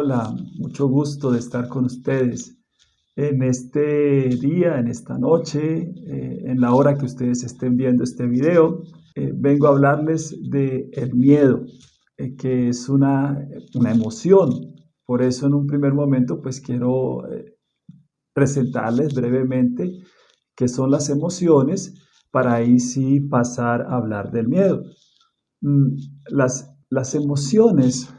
Hola, mucho gusto de estar con ustedes en este día, en esta noche, en la hora que ustedes estén viendo este video. Vengo a hablarles de el miedo, que es una emoción. Por eso en un primer momento pues quiero presentarles brevemente qué son las emociones para ahí sí pasar a hablar del miedo. Mm, las emociones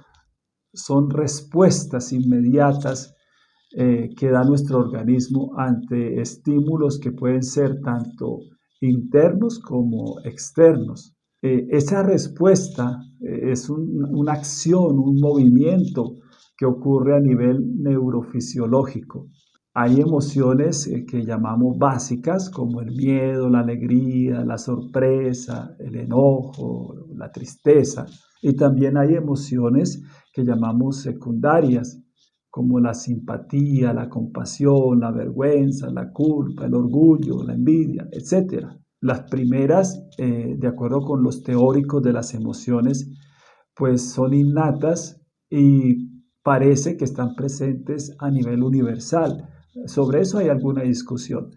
son respuestas inmediatas que da nuestro organismo ante estímulos que pueden ser tanto internos como externos. Esa respuesta es una acción, un movimiento que ocurre a nivel neurofisiológico. Hay emociones que llamamos básicas, como el miedo, la alegría, la sorpresa, el enojo, la tristeza. Y también hay emociones que llamamos secundarias, como la simpatía, la compasión, la vergüenza, la culpa, el orgullo, la envidia, etc. Las primeras, de acuerdo con los teóricos de las emociones, pues son innatas y parece que están presentes a nivel universal. Sobre eso hay alguna discusión.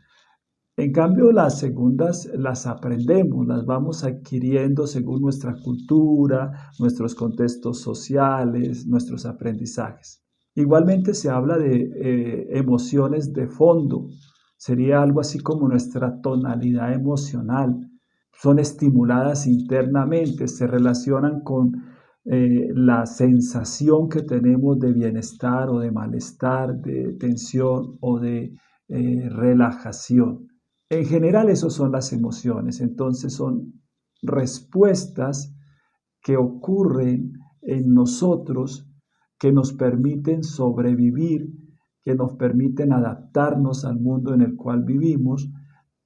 En cambio, las segundas las aprendemos, las vamos adquiriendo según nuestra cultura, nuestros contextos sociales, nuestros aprendizajes. Igualmente se habla de emociones de fondo, sería algo así como nuestra tonalidad emocional. Son estimuladas internamente, se relacionan con la sensación que tenemos de bienestar o de malestar, de tensión o de relajación. En general, esos son las emociones, entonces son respuestas que ocurren en nosotros que nos permiten sobrevivir, que nos permiten adaptarnos al mundo en el cual vivimos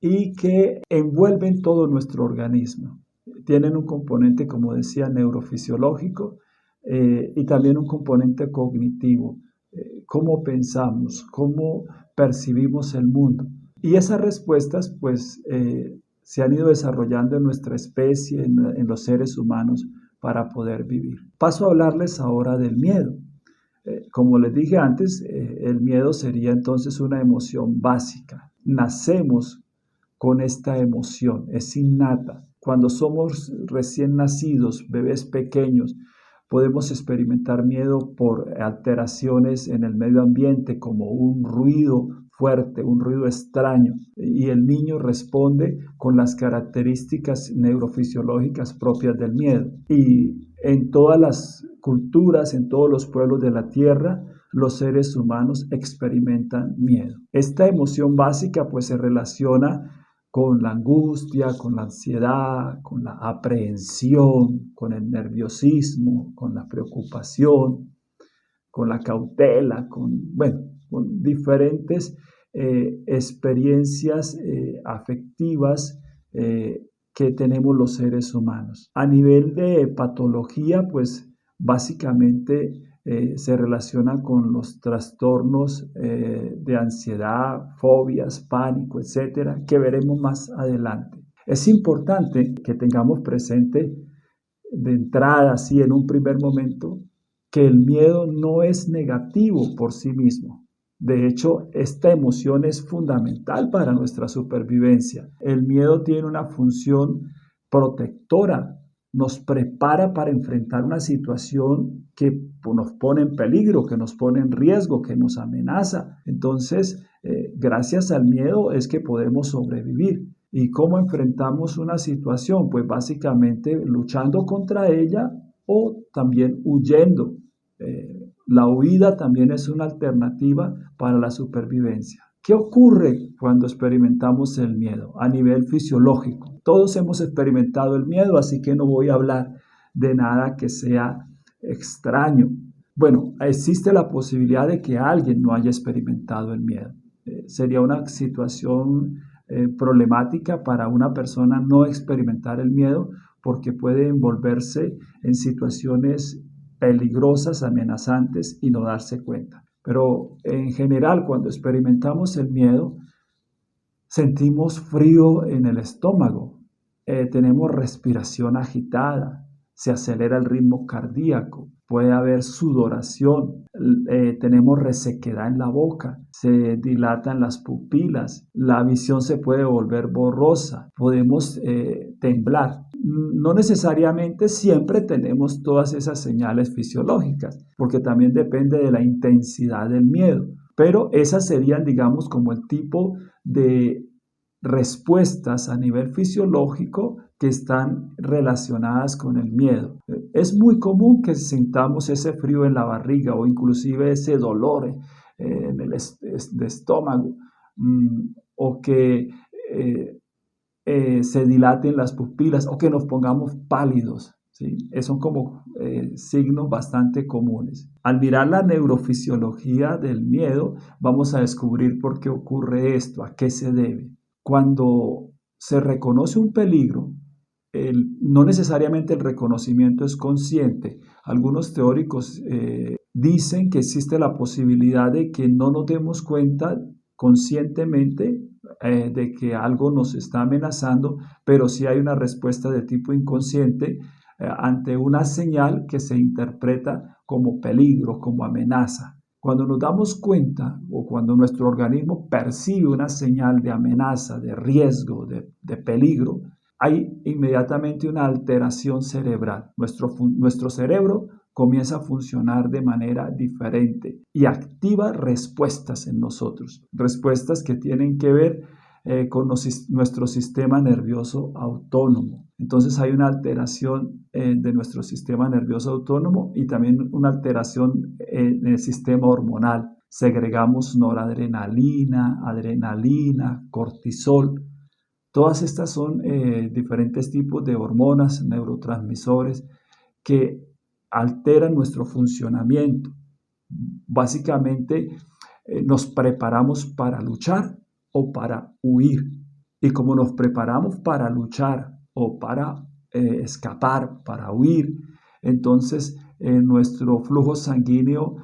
y que envuelven todo nuestro organismo. Tienen un componente, como decía, neurofisiológico y también un componente cognitivo. Cómo pensamos, cómo percibimos el mundo. Y esas respuestas, pues, se han ido desarrollando en nuestra especie, en los seres humanos, para poder vivir. Paso a hablarles ahora del miedo. Como les dije antes, el miedo sería entonces una emoción básica. Nacemos con esta emoción, es innata. Cuando somos recién nacidos, bebés pequeños, podemos experimentar miedo por alteraciones en el medio ambiente, como un ruido fuerte, un ruido extraño, y el niño responde con las características neurofisiológicas propias del miedo. Y en todas las culturas, en todos los pueblos de la tierra, los seres humanos experimentan miedo. Esta emoción básica pues se relaciona con la angustia, con la ansiedad, con la aprehensión, con el nerviosismo, con la preocupación, con la cautela, con diferentes experiencias afectivas que tenemos los seres humanos. A nivel de patología, pues básicamente se relaciona con los trastornos de ansiedad, fobias, pánico, etcétera, que veremos más adelante. Es importante que tengamos presente de entrada, así en un primer momento, que el miedo no es negativo por sí mismo. De hecho, esta emoción es fundamental para nuestra supervivencia. El miedo tiene una función protectora, nos prepara para enfrentar una situación que nos pone en peligro, que nos pone en riesgo, que nos amenaza. Entonces, gracias al miedo es que podemos sobrevivir. ¿Y cómo enfrentamos una situación? Pues básicamente luchando contra ella o también huyendo. La huida también es una alternativa para la supervivencia. ¿Qué ocurre cuando experimentamos el miedo a nivel fisiológico? Todos hemos experimentado el miedo, así que no voy a hablar de nada que sea extraño. Bueno, existe la posibilidad de que alguien no haya experimentado el miedo. Sería una situación problemática para una persona no experimentar el miedo porque puede envolverse en situaciones peligrosas, amenazantes y no darse cuenta. Pero en general, cuando experimentamos el miedo, sentimos frío en el estómago, tenemos respiración agitada, se acelera el ritmo cardíaco, puede haber sudoración, tenemos resequedad en la boca, se dilatan las pupilas, la visión se puede volver borrosa, podemos temblar. No necesariamente siempre tenemos todas esas señales fisiológicas, porque también depende de la intensidad del miedo, pero esas serían, digamos, como el tipo de respuestas a nivel fisiológico que están relacionadas con el miedo. Es muy común que sintamos ese frío en la barriga o inclusive ese dolor en el de estómago, o que se dilaten las pupilas o que nos pongamos pálidos. ¿Sí? Son como signos bastante comunes. Al mirar la neurofisiología del miedo, vamos a descubrir por qué ocurre esto, a qué se debe. Cuando se reconoce un peligro, no necesariamente el reconocimiento es consciente. Algunos teóricos dicen que existe la posibilidad de que no nos demos cuenta conscientemente de que algo nos está amenazando, pero sí hay una respuesta de tipo inconsciente ante una señal que se interpreta como peligro, como amenaza. Cuando nos damos cuenta o cuando nuestro organismo percibe una señal de amenaza, de riesgo, de peligro, hay inmediatamente una alteración cerebral. Nuestro cerebro comienza a funcionar de manera diferente y activa respuestas en nosotros, respuestas que tienen que ver con nuestro sistema nervioso autónomo. Entonces hay una alteración de nuestro sistema nervioso autónomo y también una alteración en el sistema hormonal. Segregamos noradrenalina, adrenalina, cortisol. Todas estas son diferentes tipos de hormonas, neurotransmisores que alteran nuestro funcionamiento. Básicamente nos preparamos para luchar o para huir. Y como nos preparamos para luchar o para escapar, para huir, entonces nuestro flujo sanguíneo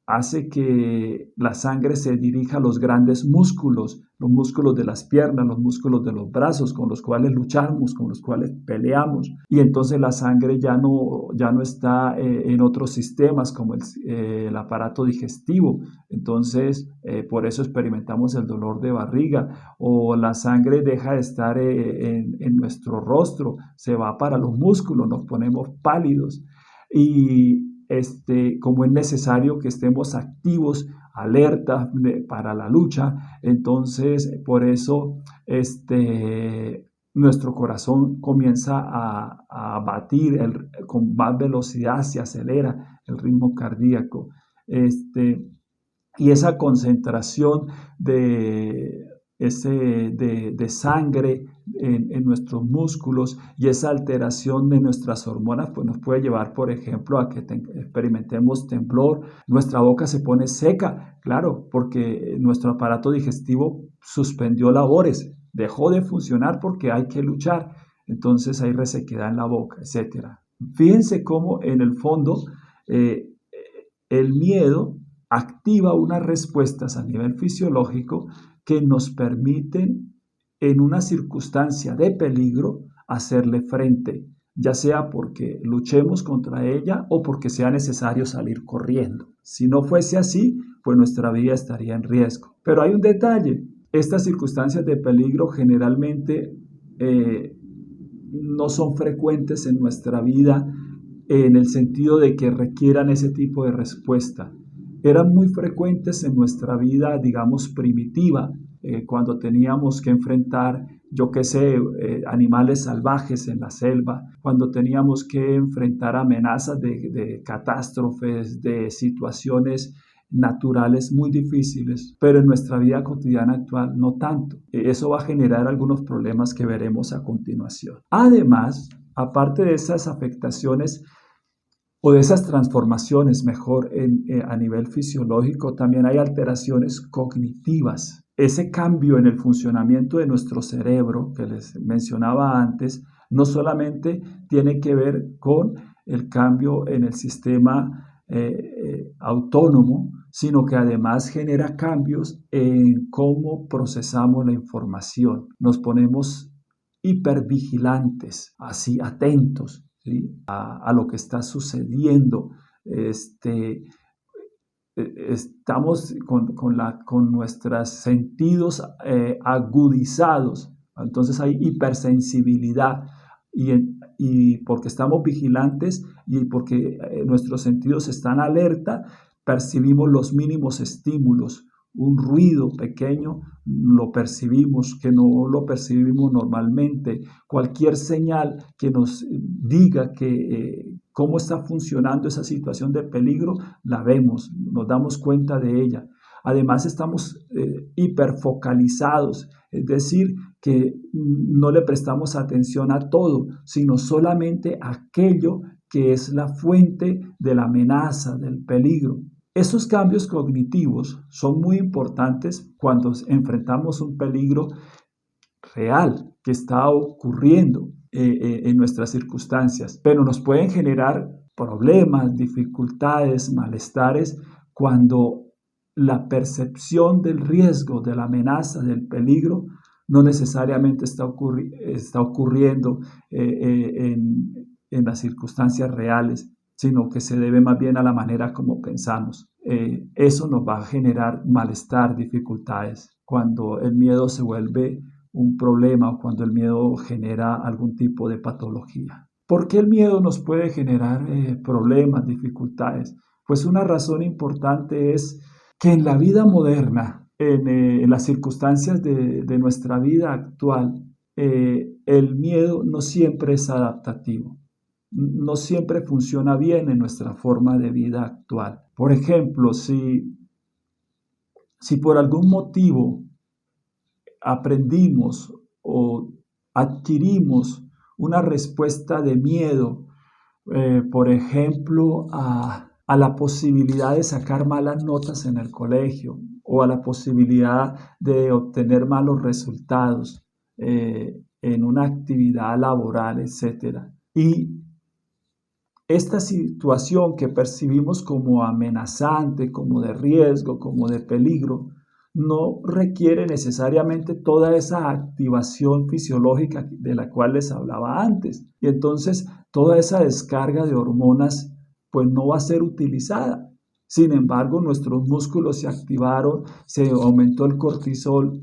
hace que la sangre se dirija a los grandes músculos, los músculos de las piernas, los músculos de los brazos, con los cuales luchamos, con los cuales peleamos. Y entonces la sangre ya no está en otros sistemas como el aparato digestivo. Entonces, por eso experimentamos el dolor de barriga, o la sangre deja de estar en nuestro rostro, se va para los músculos, nos ponemos pálidos. Y como es necesario que estemos activos, alertas para la lucha, entonces por eso nuestro corazón comienza a batir con más velocidad, se acelera el ritmo cardíaco. Y esa concentración de sangre en nuestros músculos y esa alteración de nuestras hormonas pues nos puede llevar, por ejemplo, a que experimentemos temblor, nuestra boca se pone seca, claro, porque nuestro aparato digestivo suspendió labores, dejó de funcionar porque hay que luchar, entonces hay resequedad en la boca, etc. Fíjense cómo en el fondo el miedo activa unas respuestas a nivel fisiológico que nos permiten en una circunstancia de peligro hacerle frente, ya sea porque luchemos contra ella o porque sea necesario salir corriendo. Si no fuese así, pues nuestra vida estaría en riesgo. Pero hay un detalle, estas circunstancias de peligro generalmente no son frecuentes en nuestra vida en el sentido de que requieran ese tipo de respuesta. Eran muy frecuentes en nuestra vida, digamos, primitiva, cuando teníamos que enfrentar, yo qué sé, animales salvajes en la selva, cuando teníamos que enfrentar amenazas de catástrofes, de situaciones naturales muy difíciles, pero en nuestra vida cotidiana actual no tanto. Eso va a generar algunos problemas que veremos a continuación. Además, aparte de esas afectaciones, o de esas transformaciones, mejor, a nivel fisiológico, también hay alteraciones cognitivas. Ese cambio en el funcionamiento de nuestro cerebro que les mencionaba antes, no solamente tiene que ver con el cambio en el sistema autónomo, sino que además genera cambios en cómo procesamos la información. Nos ponemos hipervigilantes, así atentos. ¿sí? A lo que está sucediendo. Estamos con nuestros sentidos agudizados, entonces hay hipersensibilidad y porque estamos vigilantes y porque nuestros sentidos están alerta, percibimos los mínimos estímulos. Un ruido pequeño lo percibimos, que no lo percibimos normalmente. Cualquier señal que nos diga que cómo está funcionando esa situación de peligro, la vemos, nos damos cuenta de ella. Además estamos hiperfocalizados, es decir, que no le prestamos atención a todo, sino solamente a aquello que es la fuente de la amenaza, del peligro. Esos cambios cognitivos son muy importantes cuando enfrentamos un peligro real que está ocurriendo en nuestras circunstancias, pero nos pueden generar problemas, dificultades, malestares cuando la percepción del riesgo, de la amenaza, del peligro, no necesariamente está ocurriendo en las circunstancias reales, sino que se debe más bien a la manera como pensamos. Eso nos va a generar malestar, dificultades, cuando el miedo se vuelve un problema o cuando el miedo genera algún tipo de patología. ¿Por qué el miedo nos puede generar problemas, dificultades? Pues una razón importante es que en la vida moderna, en las circunstancias de nuestra vida actual, el miedo no siempre es adaptativo. No siempre funciona bien en nuestra forma de vida actual. Por ejemplo, si por algún motivo aprendimos o adquirimos una respuesta de miedo, por ejemplo, a la posibilidad de sacar malas notas en el colegio o a la posibilidad de obtener malos resultados en una actividad laboral, etc. Y esta situación que percibimos como amenazante, como de riesgo, como de peligro, no requiere necesariamente toda esa activación fisiológica de la cual les hablaba antes. Y entonces toda esa descarga de hormonas pues no va a ser utilizada. Sin embargo, nuestros músculos se activaron, se aumentó el cortisol,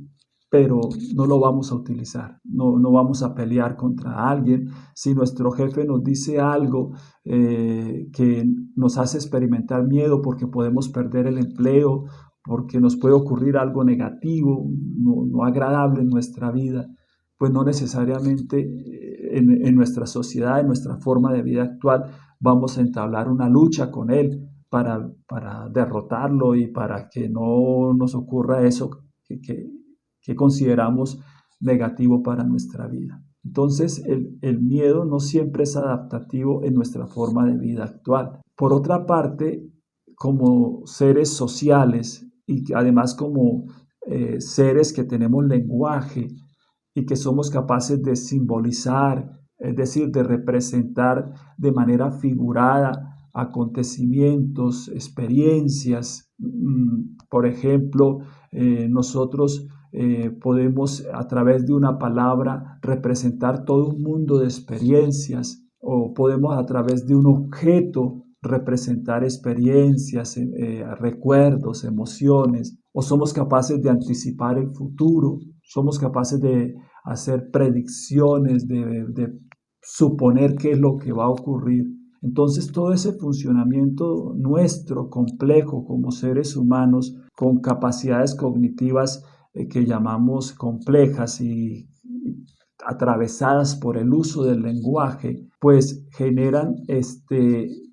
pero no lo vamos a utilizar, no vamos a pelear contra alguien. Si nuestro jefe nos dice algo que nos hace experimentar miedo porque podemos perder el empleo, porque nos puede ocurrir algo negativo, no agradable en nuestra vida, pues no necesariamente en nuestra sociedad, en nuestra forma de vida actual, vamos a entablar una lucha con él para derrotarlo y para que no nos ocurra eso que consideramos negativo para nuestra vida. Entonces, el miedo no siempre es adaptativo en nuestra forma de vida actual. Por otra parte, como seres sociales y además como seres que tenemos lenguaje y que somos capaces de simbolizar, es decir, de representar de manera figurada acontecimientos, experiencias. Por ejemplo, nosotros podemos a través de una palabra representar todo un mundo de experiencias, o podemos a través de un objeto representar experiencias, recuerdos, emociones, o somos capaces de anticipar el futuro, somos capaces de hacer predicciones, de suponer qué es lo que va a ocurrir. Entonces todo ese funcionamiento nuestro complejo como seres humanos con capacidades cognitivas que llamamos complejas y atravesadas por el uso del lenguaje, pues generan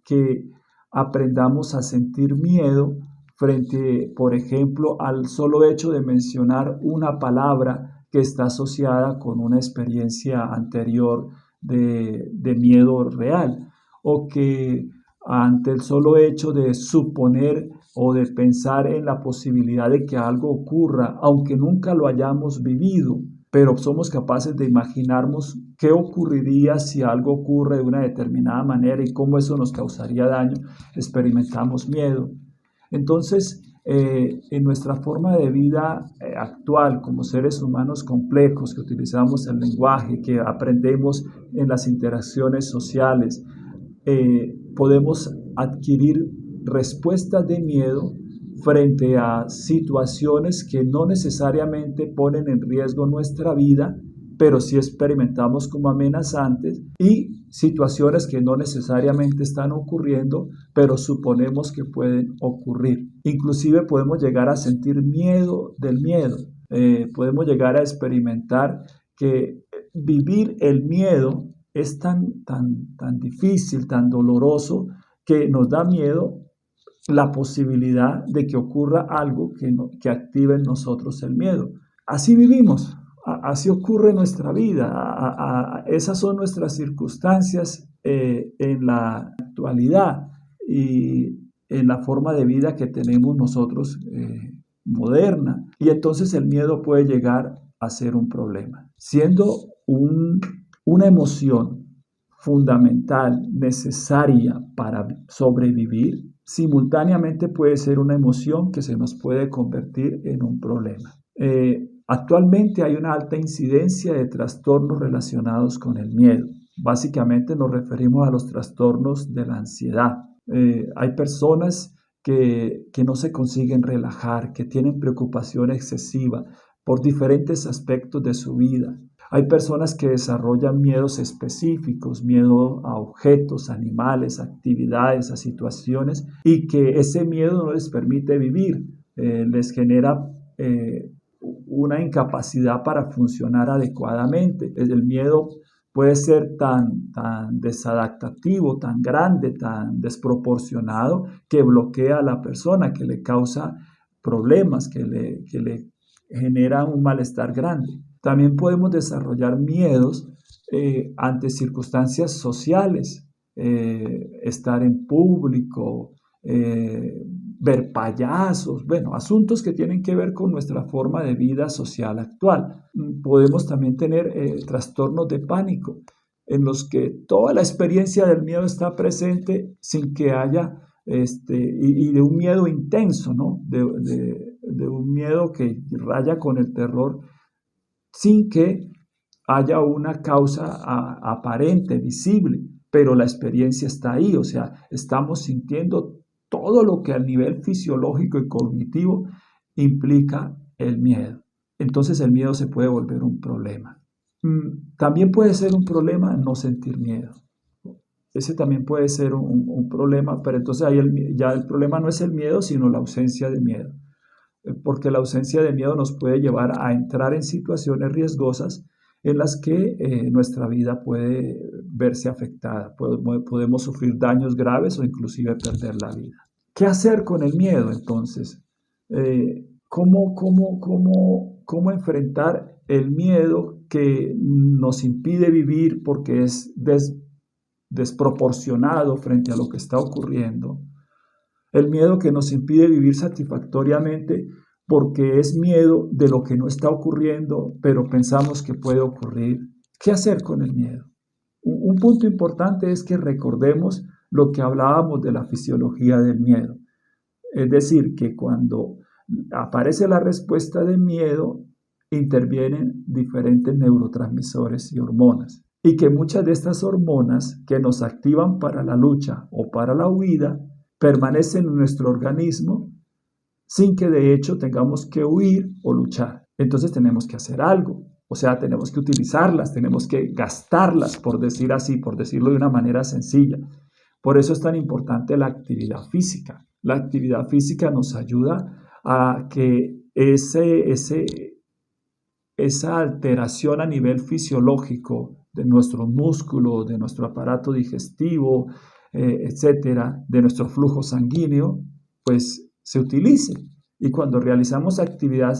que aprendamos a sentir miedo frente, por ejemplo, al solo hecho de mencionar una palabra que está asociada con una experiencia anterior de miedo real, o que ante el solo hecho de suponer o de pensar en la posibilidad de que algo ocurra, aunque nunca lo hayamos vivido, pero somos capaces de imaginarnos qué ocurriría si algo ocurre de una determinada manera y cómo eso nos causaría daño, experimentamos miedo. Entonces, en nuestra forma de vida actual como seres humanos complejos, que utilizamos el lenguaje, que aprendemos en las interacciones sociales, podemos adquirir respuestas de miedo frente a situaciones que no necesariamente ponen en riesgo nuestra vida, pero sí experimentamos como amenazantes, y situaciones que no necesariamente están ocurriendo, pero suponemos que pueden ocurrir. Inclusive podemos llegar a sentir miedo del miedo. Podemos llegar a experimentar que vivir el miedo es tan difícil, tan doloroso, que nos da miedo la posibilidad de que ocurra algo que active en nosotros el miedo. Así vivimos, así ocurre en nuestra vida, esas son nuestras circunstancias en la actualidad y en la forma de vida que tenemos nosotros moderna. Y entonces el miedo puede llegar a ser un problema, siendo una emoción fundamental, necesaria para sobrevivir. Simultáneamente puede ser una emoción que se nos puede convertir en un problema. Actualmente hay una alta incidencia de trastornos relacionados con el miedo. Básicamente nos referimos a los trastornos de la ansiedad. Hay personas que no se consiguen relajar, que tienen preocupación excesiva por diferentes aspectos de su vida. Hay personas que desarrollan miedos específicos, miedo a objetos, animales, actividades, a situaciones, y que ese miedo no les permite vivir, les genera una incapacidad para funcionar adecuadamente. El miedo puede ser tan desadaptativo, tan grande, tan desproporcionado, que bloquea a la persona, que le causa problemas, que le genera un malestar grande. También podemos desarrollar miedos ante circunstancias sociales, estar en público, ver payasos, bueno, asuntos que tienen que ver con nuestra forma de vida social actual. Podemos también tener trastornos de pánico, en los que toda la experiencia del miedo está presente sin que haya, y de un miedo intenso, ¿no? De un miedo que raya con el terror, sin que haya una causa aparente, visible, pero la experiencia está ahí, o sea, estamos sintiendo todo lo que a nivel fisiológico y cognitivo implica el miedo. Entonces el miedo se puede volver un problema. También puede ser un problema no sentir miedo. Ese también puede ser un problema, pero entonces ahí ya el problema no es el miedo, sino la ausencia de miedo. Porque la ausencia de miedo nos puede llevar a entrar en situaciones riesgosas en las que nuestra vida puede verse afectada. Podemos sufrir daños graves o inclusive perder la vida. ¿Qué hacer con el miedo entonces? ¿Cómo enfrentar el miedo que nos impide vivir porque es desproporcionado frente a lo que está ocurriendo? El miedo que nos impide vivir satisfactoriamente porque es miedo de lo que no está ocurriendo, pero pensamos que puede ocurrir. ¿Qué hacer con el miedo? Un punto importante es que recordemos lo que hablábamos de la fisiología del miedo. Es decir, que cuando aparece la respuesta de miedo, intervienen diferentes neurotransmisores y hormonas. Y que muchas de estas hormonas que nos activan para la lucha o para la huida permanecen en nuestro organismo sin que de hecho tengamos que huir o luchar. Entonces tenemos que hacer algo, o sea, tenemos que utilizarlas, tenemos que gastarlas, por decir así, por decirlo de una manera sencilla. Por eso es tan importante la actividad física. La actividad física nos ayuda a que esa alteración a nivel fisiológico de nuestros músculos, de nuestro aparato digestivo, etcétera, de nuestro flujo sanguíneo, pues se utilice. Y cuando realizamos actividad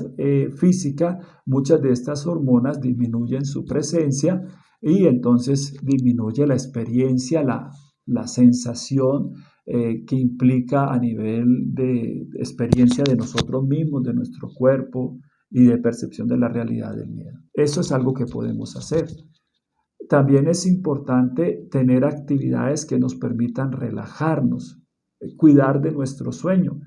física, muchas de estas hormonas disminuyen su presencia y entonces disminuye la experiencia, la sensación que implica a nivel de experiencia de nosotros mismos, de nuestro cuerpo y de percepción de la realidad del miedo. Eso es algo que podemos hacer. También es importante tener actividades que nos permitan relajarnos, cuidar de nuestro sueño.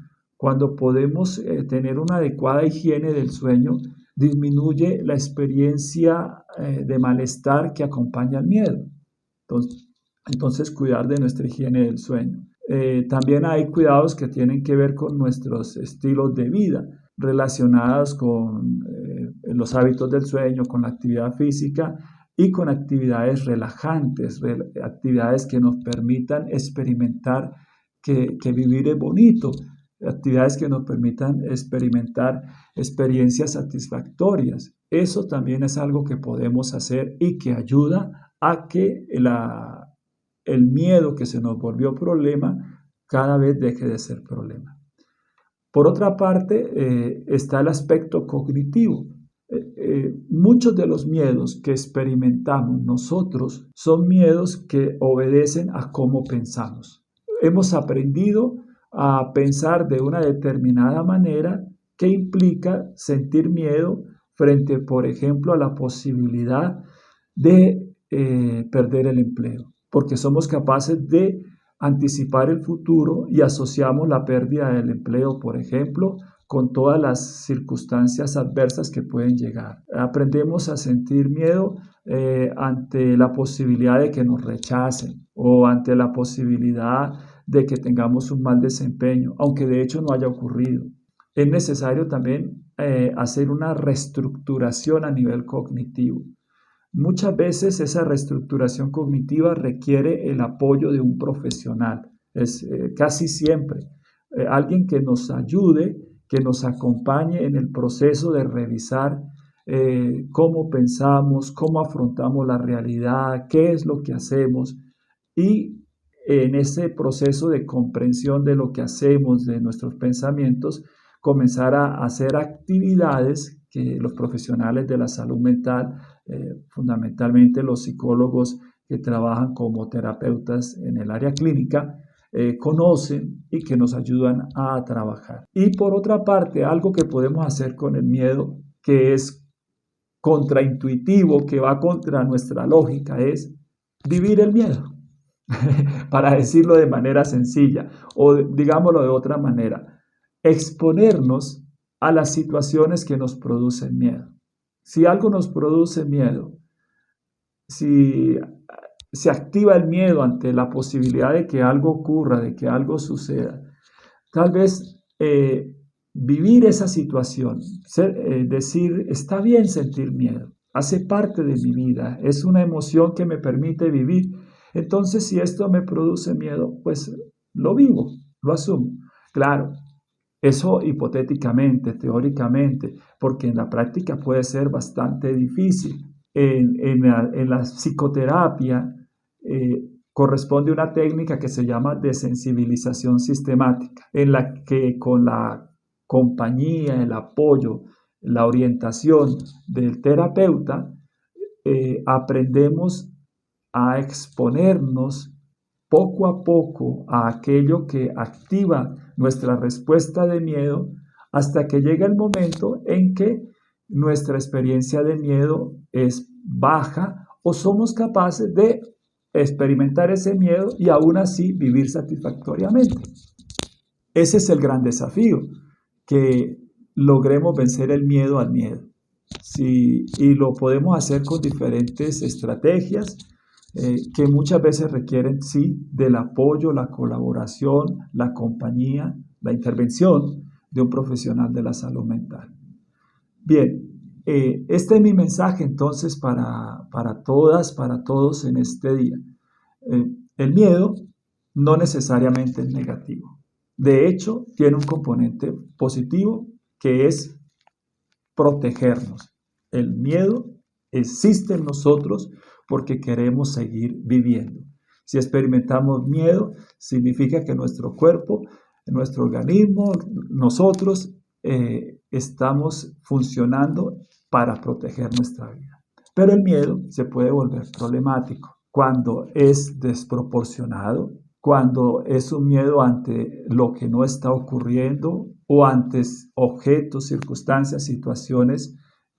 Cuando podemos tener una adecuada higiene del sueño, disminuye la experiencia de malestar que acompaña al miedo. Entonces, cuidar de nuestra higiene del sueño. También hay cuidados que tienen que ver con nuestros estilos de vida, relacionados con los hábitos del sueño, con la actividad física y con actividades relajantes, actividades que nos permitan experimentar que vivir es bonito, actividades que nos permitan experimentar experiencias satisfactorias. Eso también es algo que podemos hacer y que ayuda a que el miedo que se nos volvió problema cada vez deje de ser problema. Por otra parte, está el aspecto cognitivo. Muchos de los miedos que experimentamos nosotros son miedos que obedecen a cómo pensamos. Hemos aprendido a pensar de una determinada manera que implica sentir miedo frente, por ejemplo, a la posibilidad de perder el empleo, porque somos capaces de anticipar el futuro y asociamos la pérdida del empleo, por ejemplo, con todas las circunstancias adversas que pueden llegar. Aprendemos a sentir miedo ante la posibilidad de que nos rechacen o ante la posibilidad de que tengamos un mal desempeño, aunque de hecho no haya ocurrido. Es necesario también hacer una reestructuración a nivel cognitivo. Muchas veces esa reestructuración cognitiva requiere el apoyo de un profesional. Es casi siempre alguien que nos ayude, que nos acompañe en el proceso de revisar cómo pensamos, cómo afrontamos la realidad, qué es lo que hacemos, y en ese proceso de comprensión de lo que hacemos, de nuestros pensamientos, comenzar a hacer actividades que los profesionales de la salud mental, fundamentalmente los psicólogos que trabajan como terapeutas en el área clínica, conocen y que nos ayudan a trabajar. Y por otra parte, algo que podemos hacer con el miedo, que es contraintuitivo, que va contra nuestra lógica, es vivir el miedo. Para decirlo de manera sencilla, o digámoslo de otra manera, exponernos a las situaciones que nos producen miedo. Si algo nos produce miedo, si se activa el miedo ante la posibilidad de que algo ocurra, de que algo suceda, tal vez vivir esa situación, decir, está bien sentir miedo, hace parte de mi vida, es una emoción que me permite vivir. Entonces, si esto me produce miedo, pues lo vivo, lo asumo. Claro, eso hipotéticamente, teóricamente, porque en la práctica puede ser bastante difícil. En la psicoterapia corresponde una técnica que se llama desensibilización sistemática, en la que con la compañía, el apoyo, la orientación del terapeuta, aprendemos a exponernos poco a poco a aquello que activa nuestra respuesta de miedo hasta que llega el momento en que nuestra experiencia de miedo es baja o somos capaces de experimentar ese miedo y aún así vivir satisfactoriamente. Ese es el gran desafío, que logremos vencer el miedo al miedo. Sí, y lo podemos hacer con diferentes estrategias que muchas veces requieren, sí, del apoyo, la colaboración, la compañía, la intervención de un profesional de la salud mental. Bien, este es mi mensaje entonces para todas, para todos en este día. El miedo no necesariamente es negativo. De hecho, tiene un componente positivo que es protegernos. El miedo existe en nosotros porque queremos seguir viviendo. Si experimentamos miedo, significa que nuestro cuerpo, nuestro organismo, nosotros estamos funcionando para proteger nuestra vida. Pero el miedo se puede volver problemático cuando es desproporcionado, cuando es un miedo ante lo que no está ocurriendo o ante objetos, circunstancias, situaciones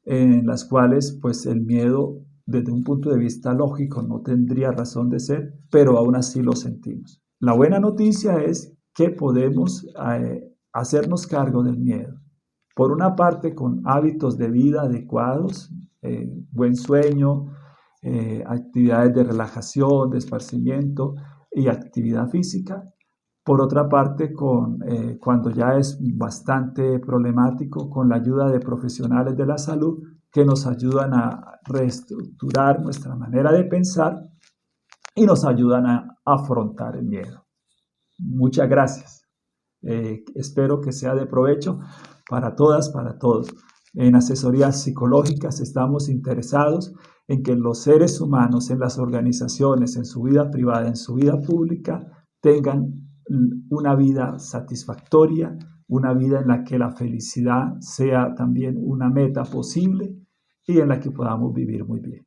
en las cuales pues el miedo desde un punto de vista lógico no tendría razón de ser, pero aún así lo sentimos. La buena noticia es que podemos hacernos cargo del miedo. Por una parte, con hábitos de vida adecuados, buen sueño, actividades de relajación, de esparcimiento y actividad física. Por otra parte, cuando ya es bastante problemático, con la ayuda de profesionales de la salud que nos ayudan a reestructurar nuestra manera de pensar y nos ayudan a afrontar el miedo. Muchas gracias. Espero que sea de provecho para todas, para todos. En asesorías psicológicas estamos interesados en que los seres humanos, en las organizaciones, en su vida privada, en su vida pública, tengan una vida satisfactoria, una vida en la que la felicidad sea también una meta posible y en la que podamos vivir muy bien.